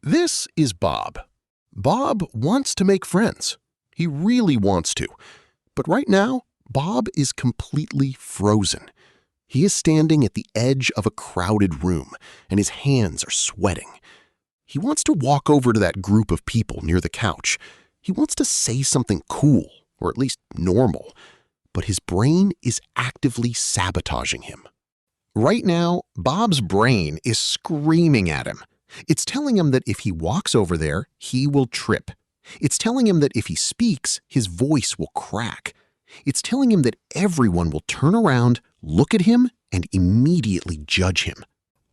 This is Bob. Bob wants to make friends. He really wants to. But right now, Bob is completely frozen. He is standing at the edge of a crowded room, and his hands are sweating. He wants to walk over to that group of people near the couch. He wants to say something cool, or at least normal, but his brain is actively sabotaging him. Right now, Bob's brain is screaming at him. It's telling him that if he walks over there, he will trip. It's telling him that if he speaks, his voice will crack. It's telling him that everyone will turn around, look at him, and immediately judge him.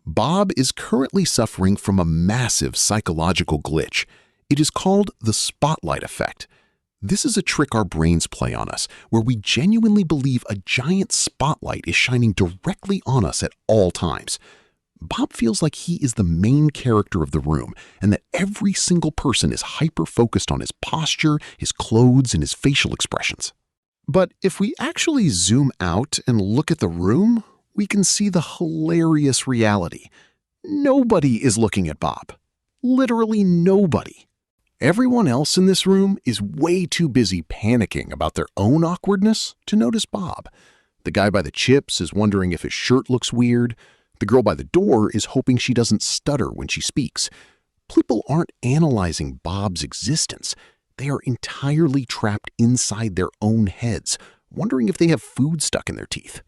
Bob is currently suffering from a massive psychological glitch. It is called the spotlight effect. This is a trick our brains play on us, where we genuinely believe a giant spotlight is shining directly on us at all times. Bob feels like he is the main character of the room and that every single person is hyper-focused on his posture, his clothes, and his facial expressions. But if we actually zoom out and look at the room, we can see the hilarious reality. Nobody is looking at Bob. Literally nobody. Everyone else in this room is way too busy panicking about their own awkwardness to notice Bob. The guy by the chips is wondering if his shirt looks weird. The girl by the door is hoping she doesn't stutter when she speaks. People aren't analyzing Bob's existence. They are entirely trapped inside their own heads, wondering if they have food stuck in their teeth.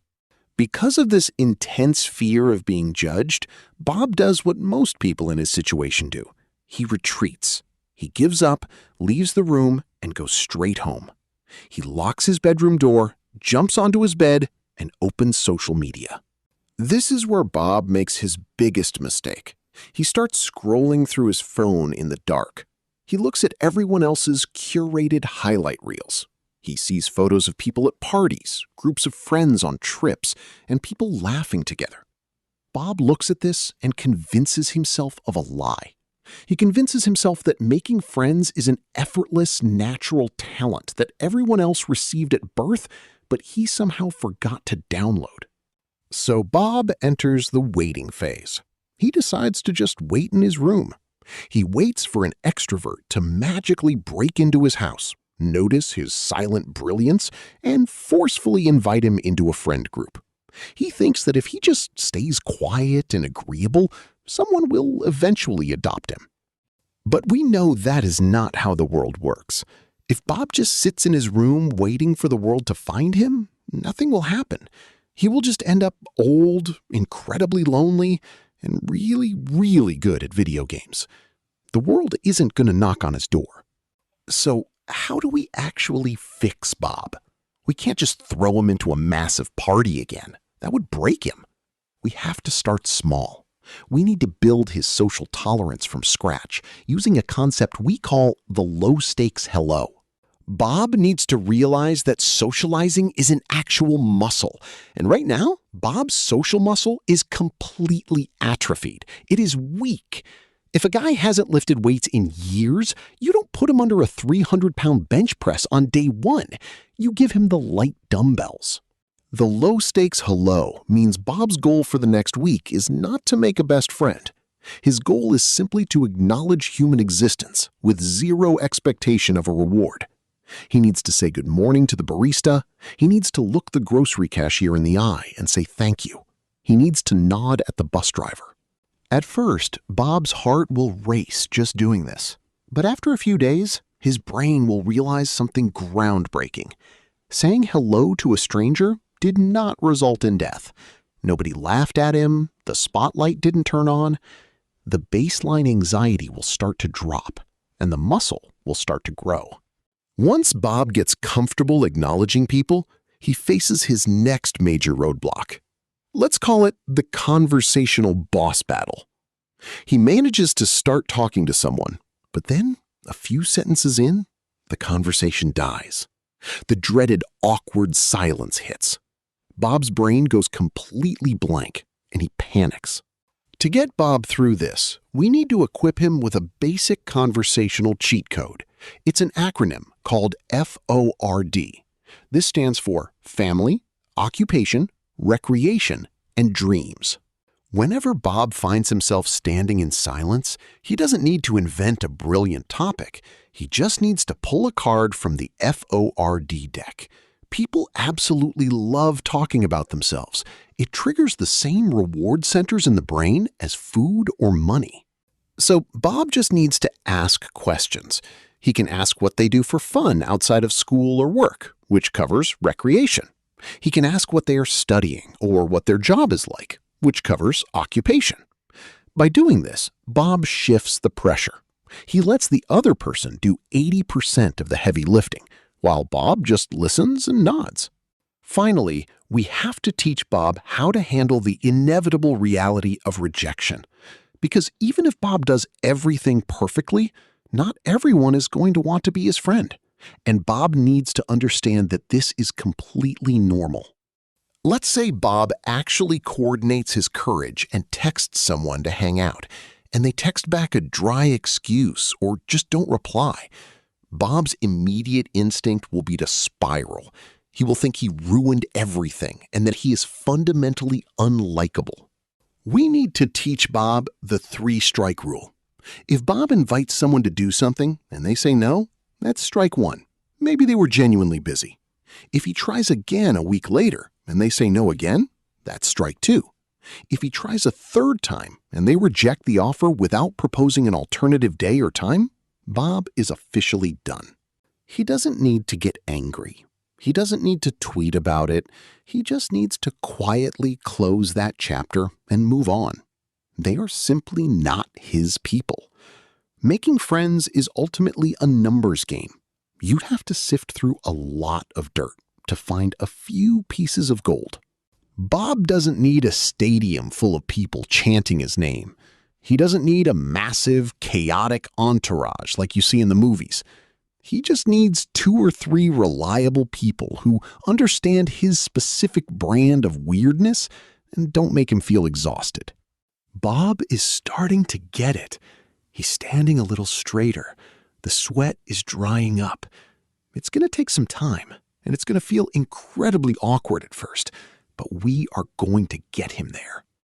Because of this intense fear of being judged, Bob does what most people in his situation do. He retreats. He gives up, leaves the room, and goes straight home. He locks his bedroom door, jumps onto his bed, and opens social media. This is where Bob makes his biggest mistake. He starts scrolling through his phone in the dark. He looks at everyone else's curated highlight reels. He sees photos of people at parties, groups of friends on trips, and people laughing together. Bob looks at this and convinces himself of a lie. He convinces himself that making friends is an effortless, natural talent that everyone else received at birth, but he somehow forgot to download. So Bob enters the waiting phase. He decides to just wait in his room. He waits for an extrovert to magically break into his house, notice his silent brilliance, and forcefully invite him into a friend group. He thinks that if he just stays quiet and agreeable, someone will eventually adopt him. But we know that is not how the world works. If Bob just sits in his room waiting for the world to find him, nothing will happen. He will just end up old, incredibly lonely, and really, really good at video games. The world isn't going to knock on his door. So how do we actually fix Bob? We can't just throw him into a massive party again. That would break him. We have to start small. We need to build his social tolerance from scratch using a concept we call the low-stakes hello. Bob needs to realize that socializing is an actual muscle. And right now, Bob's social muscle is completely atrophied. It is weak. If a guy hasn't lifted weights in years, you don't put him under a 300-pound bench press on day one. You give him the light dumbbells. The low-stakes hello means Bob's goal for the next week is not to make a best friend. His goal is simply to acknowledge human existence with zero expectation of a reward. He needs to say good morning to the barista. He needs to look the grocery cashier in the eye and say thank you. He needs to nod at the bus driver. At first, Bob's heart will race just doing this. But after a few days, his brain will realize something groundbreaking. Saying hello to a stranger did not result in death. Nobody laughed at him. The spotlight didn't turn on. The baseline anxiety will start to drop, and the muscle will start to grow. Once Bob gets comfortable acknowledging people, he faces his next major roadblock. Let's call it the conversational boss battle. He manages to start talking to someone, but then, a few sentences in, the conversation dies. The dreaded awkward silence hits. Bob's brain goes completely blank, and he panics. To get Bob through this, we need to equip him with a basic conversational cheat code. It's an acronym called FORD. This stands for Family, Occupation, Recreation, and Dreams. Whenever Bob finds himself standing in silence, he doesn't need to invent a brilliant topic. He just needs to pull a card from the FORD deck. People absolutely love talking about themselves. It triggers the same reward centers in the brain as food or money. So Bob just needs to ask questions. He can ask what they do for fun outside of school or work, which covers recreation. He can ask what they are studying or what their job is like, which covers occupation. By doing this, Bob shifts the pressure. He lets the other person do 80% of the heavy lifting, while Bob just listens and nods. Finally, we have to teach Bob how to handle the inevitable reality of rejection. Because even if Bob does everything perfectly, not everyone is going to want to be his friend. And Bob needs to understand that this is completely normal. Let's say Bob actually coordinates his courage and texts someone to hang out, and they text back a dry excuse or just don't reply. Bob's immediate instinct will be to spiral. He will think he ruined everything and that he is fundamentally unlikable. We need to teach Bob the 3-strike rule. If Bob invites someone to do something and they say no, that's strike 1. Maybe they were genuinely busy. If he tries again a week later and they say no again, that's strike 2. If he tries a third time and they reject the offer without proposing an alternative day or time, Bob is officially done. He doesn't need to get angry. He doesn't need to tweet about it. He just needs to quietly close that chapter and move on. They are simply not his people. Making friends is ultimately a numbers game. You'd have to sift through a lot of dirt to find a few pieces of gold. Bob doesn't need a stadium full of people chanting his name. He doesn't need a massive, chaotic entourage like you see in the movies. He just needs 2 or 3 reliable people who understand his specific brand of weirdness and don't make him feel exhausted. Bob is starting to get it. He's standing a little straighter. The sweat is drying up. It's going to take some time, and it's going to feel incredibly awkward at first, but we are going to get him there.